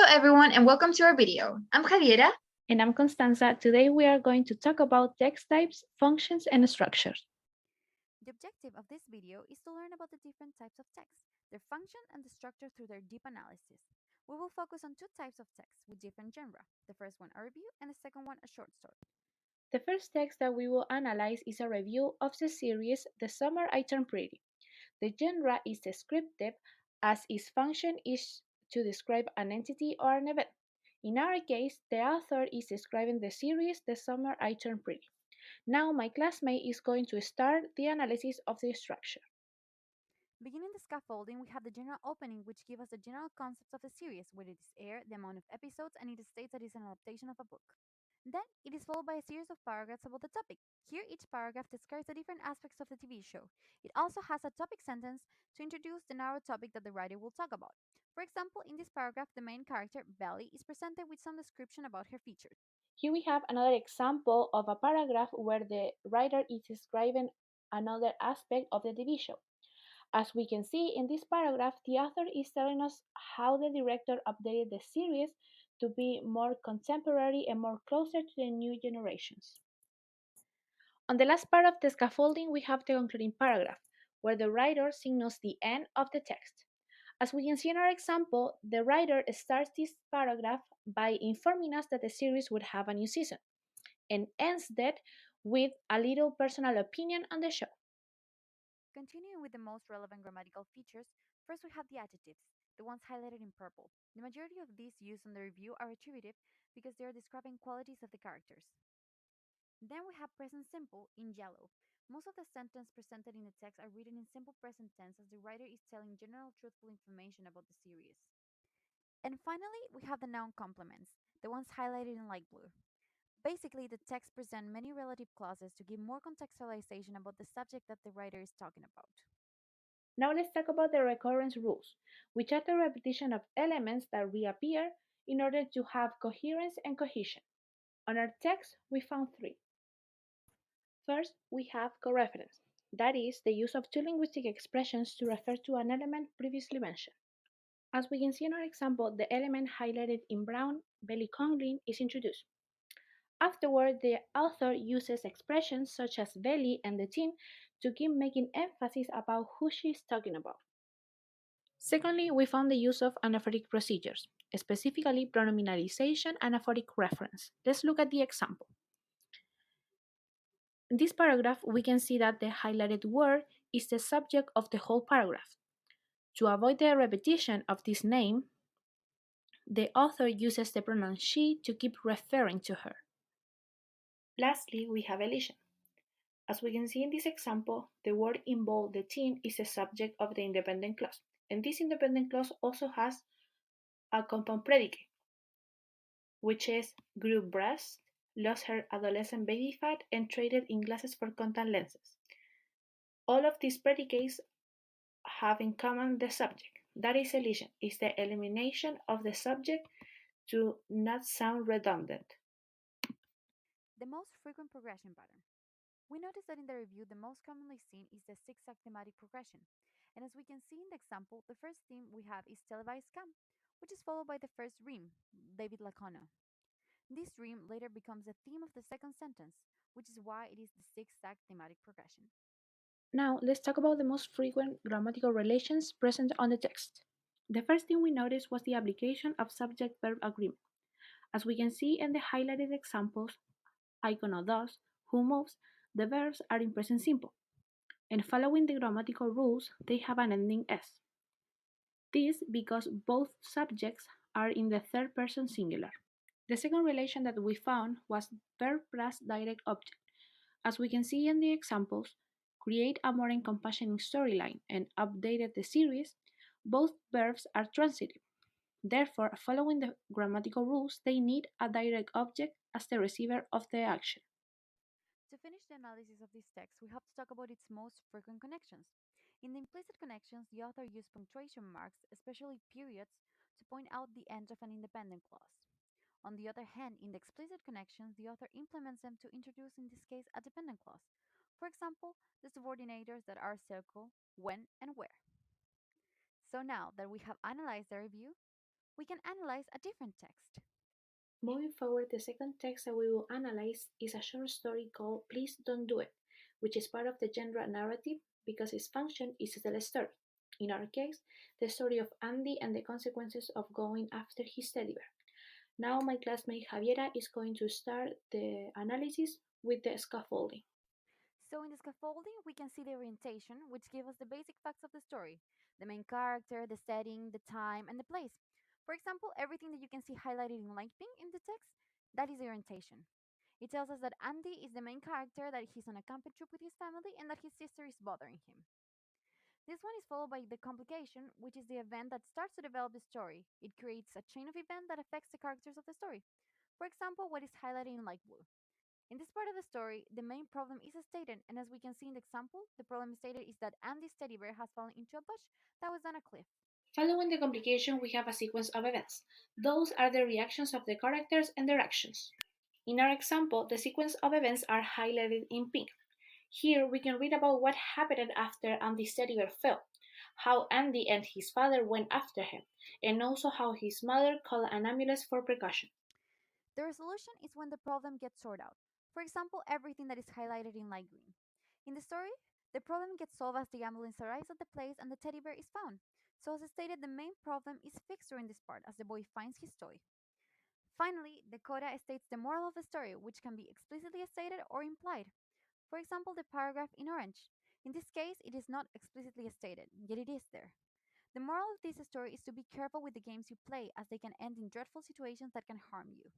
everyone and welcome to our video. I'm Javiera. And I'm Constanza. Today we are going to talk about text types, functions, and structures. The objective of this video is to learn about the different types of text, their function and the structure through their deep analysis. We will focus on two types of text with different genre. The first one a review and the second one a short story. The first text that we will analyze is a review of the series The Summer I Turned Pretty. The genre is descriptive, as its function is to describe an entity or an event. In our case, the author is describing the series The Summer I Turned Pretty. Now, my classmate is going to start the analysis of the structure. Beginning the scaffolding, we have the general opening, which gives us the general concepts of the series, where it is aired, the amount of episodes, and it states that it is an adaptation of a book. Then, it is followed by a series of paragraphs about the topic. Here, each paragraph describes the different aspects of the TV show. It also has a topic sentence to introduce the narrow topic that the writer will talk about. For example, in this paragraph, the main character, Belly, is presented with some description about her features. Here we have another example of a paragraph where the writer is describing another aspect of the TV show. As we can see in this paragraph, the author is telling us how the director updated the series to be more contemporary and more closer to the new generations. On the last part of the scaffolding, we have the concluding paragraph, where the writer signals the end of the text. As we can see in our example, the writer starts this paragraph by informing us that the series would have a new season, and ends that with a little personal opinion on the show. Continuing with the most relevant grammatical features, first we have the adjectives, the ones highlighted in purple. The majority of these used in the review are attributive because they are describing qualities of the characters. Then we have present simple in yellow. Most of the sentences presented in the text are written in simple present tense as the writer is telling general truthful information about the series. And finally, we have the noun complements, the ones highlighted in light blue. Basically, the text presents many relative clauses to give more contextualization about the subject that the writer is talking about. Now let's talk about the recurrence rules, which are the repetition of elements that reappear in order to have coherence and cohesion. On our text, we found three. First, we have coreference, that is, the use of two linguistic expressions to refer to an element previously mentioned. As we can see in our example, the element highlighted in brown, belly congling, is introduced. Afterward, the author uses expressions such as belly and the teen to keep making emphasis about who she is talking about. Secondly, we found the use of anaphoric procedures, specifically pronominalization and aphoric reference. Let's look at the example. In this paragraph, we can see that the highlighted word is the subject of the whole paragraph. To avoid the repetition of this name, the author uses the pronoun she to keep referring to her. Lastly, we have elision. As we can see in this example, the word involved, the teen, is the subject of the independent clause, and this independent clause also has a compound predicate, which is grew breast, lost her adolescent baby fat, and traded in glasses for contact lenses. All of these predicates have in common the subject. That is elision, is the elimination of the subject to not sound redundant. The most frequent progression pattern. We notice that in the review, the most commonly seen is the zigzag thematic progression. And as we can see in the example, the first theme we have is televised scam, which is followed by the first dream, David Lacona. This dream later becomes the theme of the second sentence, which is why it is the zigzag thematic progression. Now, let's talk about the most frequent grammatical relations present on the text. The first thing we noticed was the application of subject verb agreement. As we can see in the highlighted examples, icon of thus, who moves, the verbs are in present simple, and following the grammatical rules, they have an ending s. This because both subjects are in the third person singular. The second relation that we found was verb plus direct object. As we can see in the examples, create a more encompassing storyline and updated the series, both verbs are transitive. Therefore, following the grammatical rules, they need a direct object as the receiver of the action. To finish the analysis of this text, we have to talk about its most frequent connections. In the implicit connections, the author used punctuation marks, especially periods, to point out the end of an independent clause. On the other hand, in the explicit connections, the author implements them to introduce, in this case, a dependent clause. For example, the subordinators that are circle, when, and where. So now that we have analyzed the review, we can analyze a different text. Moving forward, the second text that we will analyze is a short story called Please Don't Do It, which is part of the genre narrative because its function is to tell a story. In our case, the story of Andy and the consequences of going after his teddy bear. Now my classmate Javiera is going to start the analysis with the scaffolding. So in the scaffolding, we can see the orientation, which gives us the basic facts of the story: the main character, the setting, the time, and the place. For example, everything that you can see highlighted in light pink in the text, that is the orientation. It tells us that Andy is the main character, that he's on a camping trip with his family, and that his sister is bothering him. This one is followed by the complication, which is the event that starts to develop the story. It creates a chain of events that affects the characters of the story. For example, what is highlighted in light blue. In this part of the story, the main problem is stated, and as we can see in the example, the problem stated is that Andy's teddy bear has fallen into a bush that was on a cliff. Following the complication, we have a sequence of events. Those are the reactions of the characters and their actions. In our example, the sequence of events are highlighted in pink. Here we can read about what happened after Andy's teddy bear fell, how Andy and his father went after him, and also how his mother called an ambulance for precaution. The resolution is when the problem gets sorted out. For example, everything that is highlighted in light green. In the story, the problem gets solved as the ambulance arrives at the place and the teddy bear is found. So, as I stated, the main problem is fixed during this part as the boy finds his toy. Finally, the coda states the moral of the story, which can be explicitly stated or implied. For example, the paragraph in orange. In this case, it is not explicitly stated, yet it is there. The moral of this story is to be careful with the games you play, as they can end in dreadful situations that can harm you.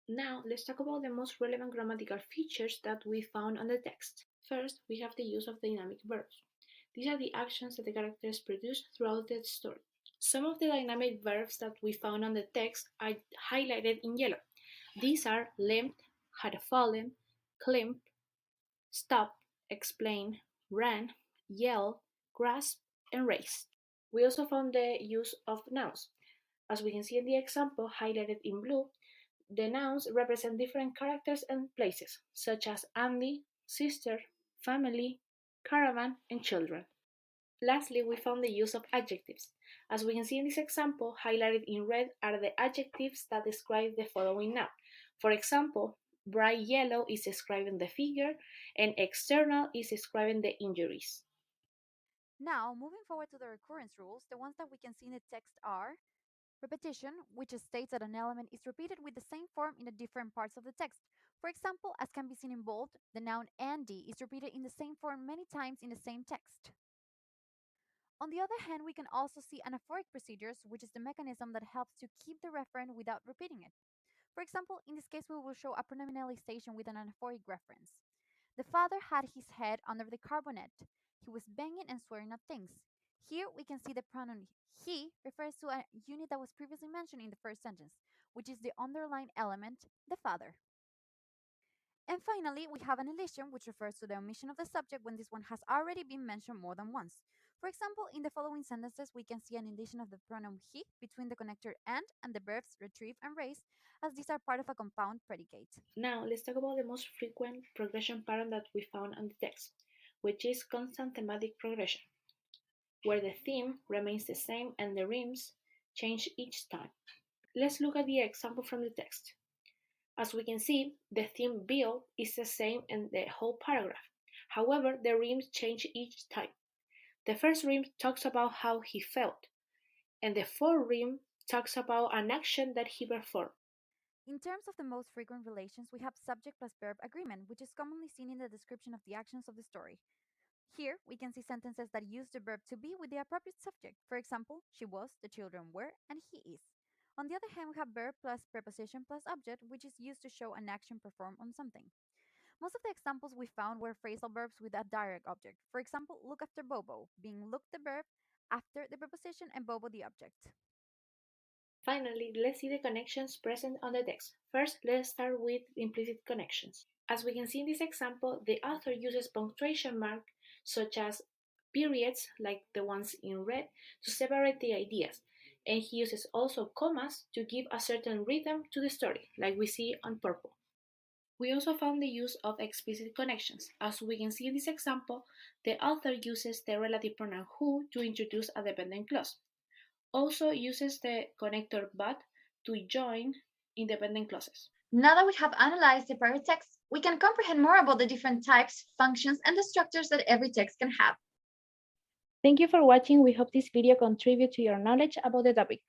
Now, let's talk about the most relevant grammatical features that we found on the text. First, we have the use of dynamic verbs. These are the actions that the characters produce throughout the story. Some of the dynamic verbs that we found on the text are highlighted in yellow. These are limped, had fallen, climb, stop, explain, ran, yell, grasp, and raise. We also found the use of nouns. As we can see in the example highlighted in blue, the nouns represent different characters and places, such as Andy, sister, family, caravan, and children. Lastly, we found the use of adjectives. As we can see in this example, highlighted in red are the adjectives that describe the following noun. For example, bright yellow is describing the figure, and external is describing the injuries. Now, moving forward to the recurrence rules, the ones that we can see in the text are repetition, which states that an element is repeated with the same form in the different parts of the text. For example, as can be seen in bold, the noun Andy is repeated in the same form many times in the same text. On the other hand, we can also see anaphoric procedures, which is the mechanism that helps to keep the referent without repeating it. For example, in this case, we will show a pronominalization with an anaphoric reference. The father had his head under the carbonet. He was banging and swearing at things. Here we can see the pronoun he refers to a unit that was previously mentioned in the first sentence, which is the underlying element, the father. And finally, we have an elision, which refers to the omission of the subject when this one has already been mentioned more than once. For example, in the following sentences, we can see an elision of the pronoun he between the connector and the verbs retrieve and raise, as these are part of a compound predicate. Now, let's talk about the most frequent progression pattern that we found on the text, which is constant thematic progression, where the theme remains the same and the rhymes change each time. Let's look at the example from the text. As we can see, the theme Bill is the same in the whole paragraph. However, the rhymes change each time. The first rhyme talks about how he felt, and the fourth rhyme talks about an action that he performed. In terms of the most frequent relations, we have subject plus verb agreement, which is commonly seen in the description of the actions of the story. Here, we can see sentences that use the verb to be with the appropriate subject. For example, she was, the children were, and he is. On the other hand, we have verb plus preposition plus object, which is used to show an action performed on something. Most of the examples we found were phrasal verbs with a direct object. For example, look after Bobo, being look the verb, after the preposition, and Bobo the object. Finally, let's see the connections present on the text. First, let's start with implicit connections. As we can see in this example, the author uses punctuation marks such as periods, like the ones in red, to separate the ideas, and he uses also commas to give a certain rhythm to the story, like we see on purple. We also found the use of explicit connections. As we can see in this example, the author uses the relative pronoun who to introduce a dependent clause. also uses the connector but to join independent clauses. Now that we have analyzed the private text, we can comprehend more about the different types, functions, and the structures that every text can have. Thank you for watching. We hope this video contributes to your knowledge about the topic.